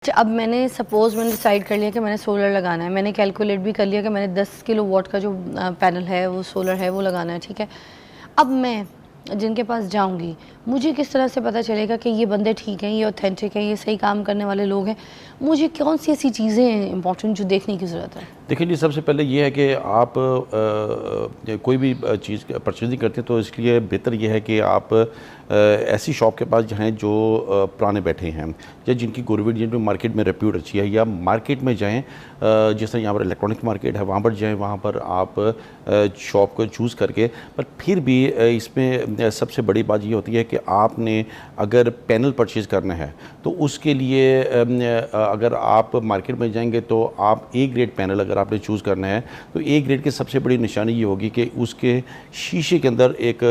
अच्छा, अब मैंने डिसाइड कर लिया कि मैंने सोलर लगाना है। मैंने कैलकुलेट भी कर लिया कि मैंने 10 किलो वाट का जो पैनल है वो सोलर है वो लगाना है, ठीक है। अब मैं जिनके पास जाऊंगी, मुझे किस तरह से पता चलेगा कि ये बंदे ठीक हैं, ये ऑथेंटिक हैं, ये सही काम करने वाले लोग हैं? मुझे कौन सी ऐसी चीज़ें हैं इंपॉर्टेंट जो देखने की ज़रूरत है? देखिए जी, सबसे पहले ये है कि आप कोई भी चीज़ परचेजिंग करते हैं तो इसके लिए बेहतर ये है कि आप ऐसी शॉप के पास जाएँ जो पुराने बैठे हैं या जिनकी गवर्नमेंट जिन मार्केट में रेप्यूट अच्छी है, या मार्केट में जाएँ जिस तरह यहाँ पर इलेक्ट्रॉनिक मार्केट है वहाँ पर जाएँ, वहाँ पर आप शॉप को चूज़ करके। पर फिर भी इसमें सबसे बड़ी बात ये होती है कि आपने अगर पैनल परचेज़ करना है तो उसके लिए अगर आप मार्केट में जाएंगे तो आप ए ग्रेड पैनल अगर आपने चूज़ करना है तो ए ग्रेड की सबसे बड़ी निशानी ये होगी कि उसके शीशे के अंदर एक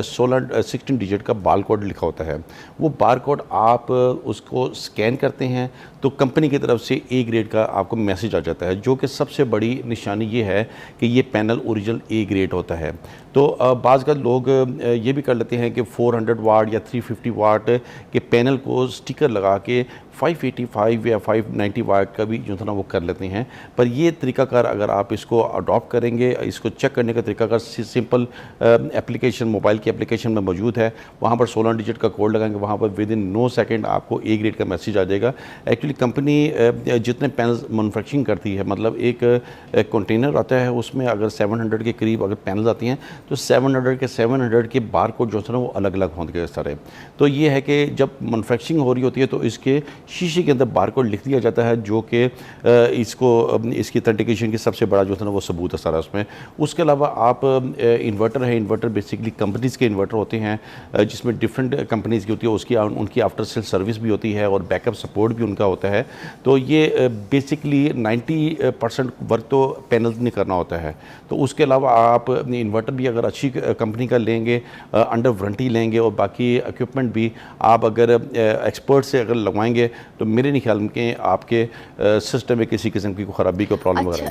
16 डिजिट का बार कोड लिखा होता है। वो बार कोड आप उसको स्कैन करते हैं तो कंपनी की तरफ से ए ग्रेड का आपको मैसेज आ जाता है, जो कि सबसे बड़ी निशानी ये है कि ये पैनल ओरिजिनल ए ग्रेड होता है। तो बाज़ का लोग ये भी कर लेते हैं कि 400 वाट या 350 वाट के पैनल को स्टिकर लगा के 585 या 590 वाट का भी जो था ना वो कर लेते हैं। पर ये तरीकाकार अगर आप इसको अडॉप्ट करेंगे, इसको चेक करने का तरीकाकार सिंपल एप्लीकेशन मोबाइल की एप्लीकेशन में मौजूद है। वहाँ पर 16 डिजिट का कोड लगाएंगे, वहाँ पर विद इन 9 सेकेंड आपको ए ग्रेड का मैसेज आ जाएगा। एक्चुअली कंपनी जितने पैनल्स मैन्युफैक्चरिंग करती है, मतलब एक कंटेनर आता है उसमें अगर 700 के करीब अगर पैनल्स आती हैं तो 700 के बार कोड जो है ना वो अलग अलग होंगे इस तरह। तो ये है कि जब मैन्युफैक्चरिंग हो रही होती है तो इसके शीशे के अंदर बार कोड लिख दिया जाता है, जो कि इसकी ऑथेंटिकेशन की सबसे बड़ा जो है ना वो सबूत है सारा उसमें। उसके अलावा आप इन्वर्टर है, इन्वर्टर बेसिकली कंपनीज़ के इन्वर्टर होते हैं जिसमें डिफरेंट कंपनीज़ की होती है, उनकी आफ्टर सेल सर्विस भी होती है और बैकअप सपोर्ट भी उनका होता है। तो ये बेसिकली 90% वर्क तो पैनल ने करना होता है। तो उसके अलावा आप इन्वर्टर भी अगर अच्छी कंपनी का लेंगे, अंडर वारंटी लेंगे, और बाकी इक्विपमेंट भी आप अगर एक्सपर्ट से अगर लगवाएंगे तो मेरे नहीं ख्याल में कि आपके सिस्टम में किसी किस्म की कोई ख़राबी को प्रॉब्लम वगैरह